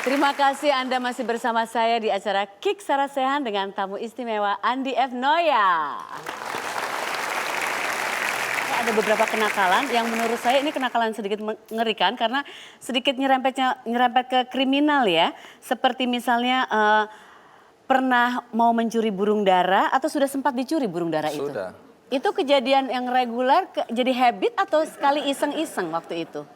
Terima kasih Anda masih bersama saya di acara Kick Sarasehan dengan tamu istimewa Andi F. Noya. Ada beberapa kenakalan yang menurut saya ini kenakalan sedikit mengerikan karena sedikit nyerempet ke kriminal ya. Seperti misalnya pernah mau mencuri burung dara atau sudah sempat dicuri burung dara itu? Sudah. Itu kejadian yang reguler jadi habit atau sekali iseng-iseng waktu itu?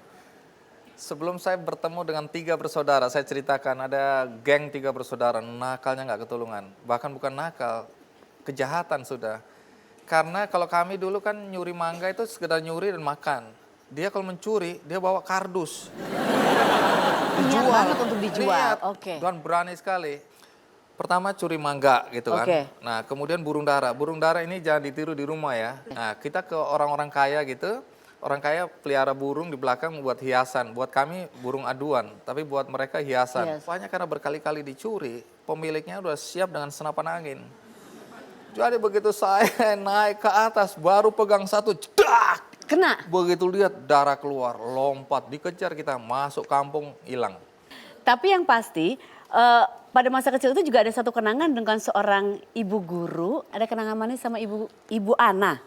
Sebelum saya bertemu dengan 3 bersaudara, saya ceritakan ada geng 3 bersaudara, nakalnya nggak ketulungan. Bahkan bukan nakal, kejahatan sudah. Karena kalau kami dulu kan nyuri mangga itu sekedar nyuri dan makan. Dia kalau mencuri, dia bawa kardus. Niat banget untuk dijual, Niat. oke. Dan berani sekali. Pertama curi mangga gitu kan. Oke. Nah kemudian burung dara. Burung dara ini jangan ditiru di rumah ya. Nah kita ke orang-orang kaya gitu. Orang kaya pelihara burung di belakang buat hiasan. Buat kami burung aduan. Tapi buat mereka hiasan. Yes. Banyak karena berkali-kali dicuri. Pemiliknya udah siap dengan senapan angin. Jadi begitu saya naik ke atas baru pegang satu. Cedak! Kena? Begitu lihat darah keluar. Lompat dikejar kita. Masuk kampung hilang. Tapi yang pasti pada masa kecil itu juga ada satu kenangan dengan seorang ibu guru. Ada kenangan manis sama ibu Ana,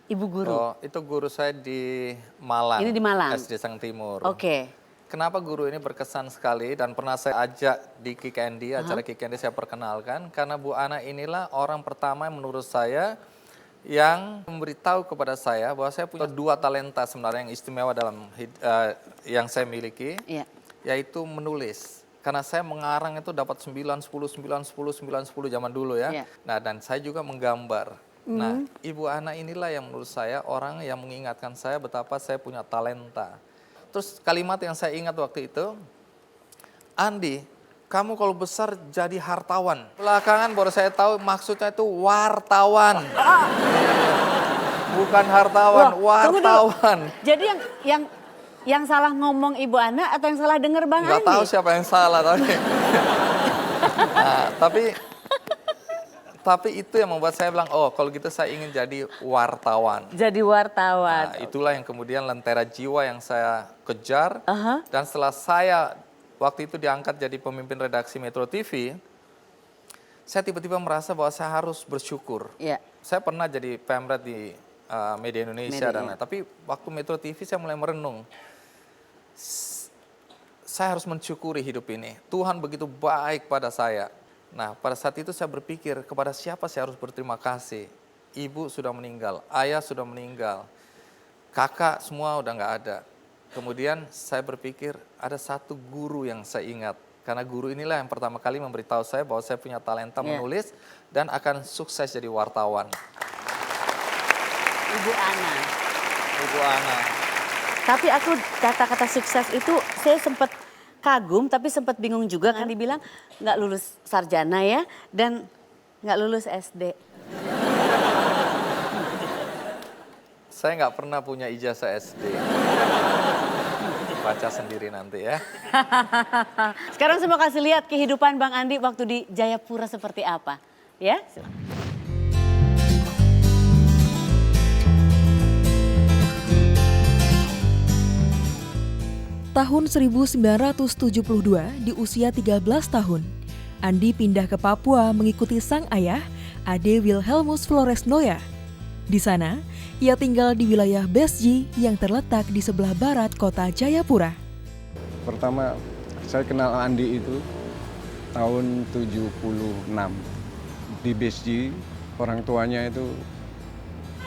ibu guru. Oh, itu guru saya di Malang. Ini di Malang? SD Sang Timur. Oke. Kenapa guru ini berkesan sekali dan pernah saya ajak di Kick Andy, acara Kick Andy saya perkenalkan. Karena Bu Ana inilah orang pertama yang menurut saya yang memberitahu kepada saya bahwa saya punya 2 talenta sebenarnya yang istimewa dalam yang saya miliki. Iya. Yaitu menulis. Karena saya mengarang itu dapat 9, 10, 9, 10, 9, 10 zaman dulu ya. Iya. Nah dan saya juga menggambar. Nah Ibu Ana inilah yang menurut saya orang yang mengingatkan saya betapa saya punya talenta. Terus kalimat yang saya ingat waktu itu, Andi, kamu kalau besar jadi hartawan. Belakangan baru saya tahu maksudnya itu wartawan. Bukan hartawan, Loh, tunggu dulu. wartawan. Jadi yang salah ngomong Ibu Ana atau yang salah denger Bang Nggak Andi? tahu siapa yang salah tapi. Nah, tapi itu yang membuat saya bilang, oh kalau gitu saya ingin jadi wartawan. Jadi wartawan. Nah, itulah yang kemudian lentera jiwa yang saya kejar. Aha. Dan setelah saya waktu itu diangkat jadi pemimpin redaksi Metro TV, saya tiba-tiba merasa bahwa saya harus bersyukur. Iya. Saya pernah jadi pemret di Media Indonesia Media. dan lain. Tapi waktu Metro TV saya mulai merenung. Saya harus mensyukuri hidup ini. Tuhan begitu baik pada saya. Nah, pada saat itu saya berpikir kepada siapa saya harus berterima kasih. Ibu sudah meninggal, ayah sudah meninggal, kakak semua udah nggak ada. Kemudian saya berpikir ada satu guru yang saya ingat. Karena guru inilah yang pertama kali memberitahu saya bahwa saya punya talenta menulis dan akan sukses jadi wartawan. Ibu Ana. Ibu Ana. Tapi aku kata-kata sukses itu saya sempat kagum tapi sempat bingung juga kan dibilang nggak lulus sarjana ya dan nggak lulus SD. Saya nggak pernah punya ijazah SD. Baca sendiri nanti ya. Sekarang saya mau kasih lihat kehidupan Bang Andi waktu di Jayapura seperti apa. Ya. Tahun 1972, di usia 13 tahun, Andi pindah ke Papua mengikuti sang ayah, Ade Wilhelmus Flores Noya. Di sana, ia tinggal di wilayah Besji yang terletak di sebelah barat kota Jayapura. Pertama, saya kenal Andi itu tahun 76. Di Besji, orang tuanya itu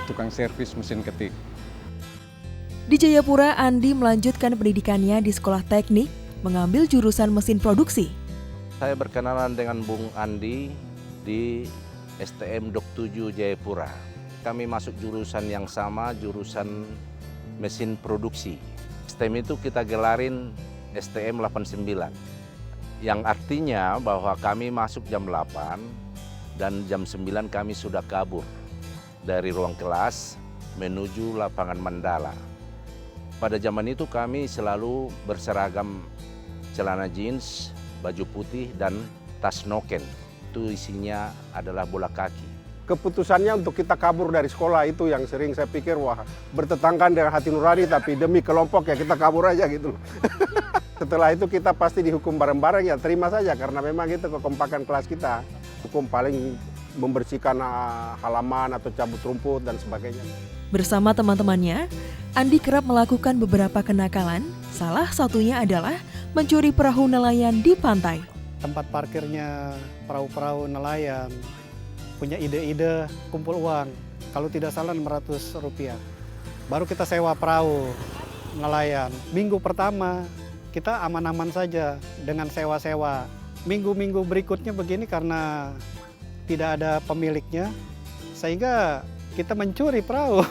tukang servis mesin ketik. Di Jayapura, Andi melanjutkan pendidikannya di sekolah teknik, mengambil jurusan mesin produksi. Saya berkenalan dengan Bung Andi di STM Dok 7 Jayapura. Kami masuk jurusan yang sama, jurusan mesin produksi. STM itu kita gelarin STM 89. Yang artinya bahwa kami masuk jam 8 dan jam 9 kami sudah kabur dari ruang kelas menuju lapangan Mandala. Pada zaman itu kami selalu berseragam celana jeans, baju putih, dan tas noken. Itu isinya adalah bola kaki. Keputusannya untuk kita kabur dari sekolah itu yang sering saya pikir, wah bertetanggaan dengan hati nurani, tapi demi kelompok ya kita kabur aja gitu loh. Setelah itu kita pasti dihukum bareng-bareng, ya terima saja karena memang itu kekompakan kelas kita. Hukum paling membersihkan halaman atau cabut rumput dan sebagainya. Bersama teman-temannya, Andi kerap melakukan beberapa kenakalan, salah satunya adalah mencuri perahu nelayan di pantai. Tempat parkirnya perahu-perahu nelayan, punya ide-ide kumpul uang, kalau tidak salah Rp600. Baru kita sewa perahu nelayan. Minggu pertama kita aman-aman saja dengan sewa-sewa. Minggu-minggu berikutnya begini karena tidak ada pemiliknya, sehingga kita mencuri perahu.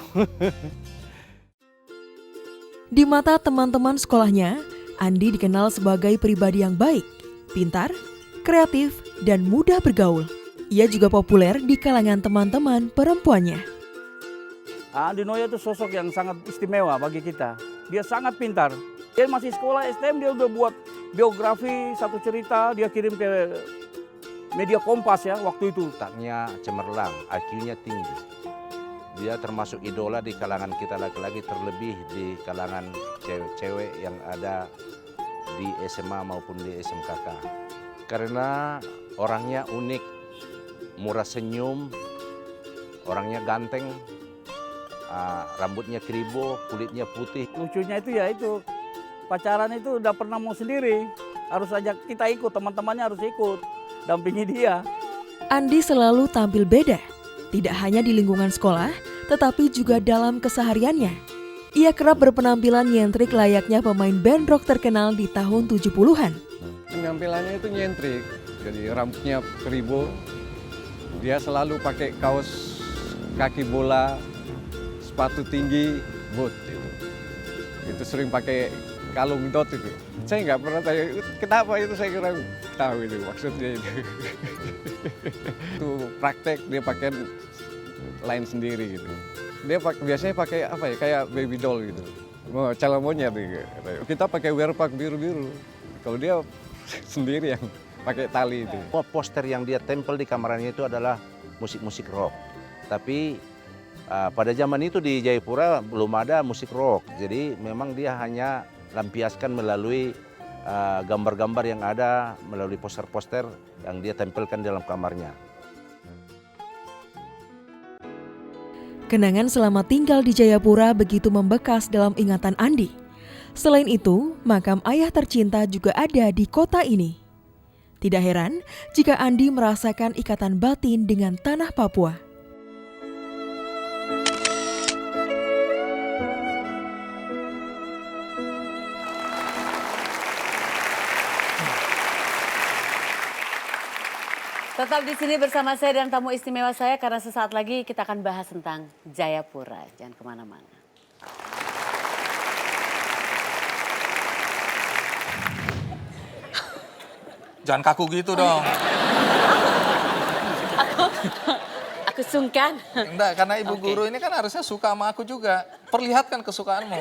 Di mata teman-teman sekolahnya, Andi dikenal sebagai pribadi yang baik, pintar, kreatif, dan mudah bergaul. Ia juga populer di kalangan teman-teman perempuannya. Andi Noya itu sosok yang sangat istimewa bagi kita. Dia sangat pintar. Dia masih sekolah STM, dia udah buat biografi, satu cerita, dia kirim ke media Kompas ya waktu itu. Otaknya cemerlang, IQ-nya tinggi. Dia termasuk idola di kalangan kita laki-laki, terlebih di kalangan cewek-cewek yang ada di SMA maupun di SMKK. Karena orangnya unik, murah senyum, orangnya ganteng, rambutnya kribo, kulitnya putih. Lucunya itu ya itu, pacaran itu udah pernah mau sendiri. Harus ajak kita ikut, teman-temannya harus ikut, dampingi dia. Andi selalu tampil beda, tidak hanya di lingkungan sekolah, tetapi juga dalam kesehariannya. Ia kerap berpenampilan nyentrik layaknya pemain band rock terkenal di tahun 70-an. Penampilannya itu nyentrik, jadi rambutnya kribo. Dia selalu pakai kaos kaki bola, sepatu tinggi, boot itu. Itu sering pakai kalung dot itu. Saya nggak pernah tanya, kenapa itu, saya kira tahu itu maksudnya itu. Itu praktek dia pakai lain sendiri gitu. Dia biasanya pakai apa ya, kayak baby doll gitu. Mau calon monyet gitu. Kita pakai wearpack biru-biru. Kalau dia sendiri yang pakai tali itu. Poster yang dia tempel di kamarnya itu adalah musik-musik rock. Tapi pada zaman itu di Jayapura belum ada musik rock. Jadi memang dia hanya lampiaskan melalui gambar-gambar yang ada, melalui poster-poster yang dia tempelkan dalam kamarnya. Kenangan selama tinggal di Jayapura begitu membekas dalam ingatan Andi. Selain itu, makam ayah tercinta juga ada di kota ini. Tidak heran jika Andi merasakan ikatan batin dengan tanah Papua. Tetap di sini bersama saya dan tamu istimewa saya karena sesaat lagi kita akan bahas tentang Jayapura. Jangan kemana-mana. Jangan kaku gitu dong. Aku sungkan. Enggak, karena ibu guru ini kan harusnya suka sama aku juga. Perlihatkan kesukaanmu.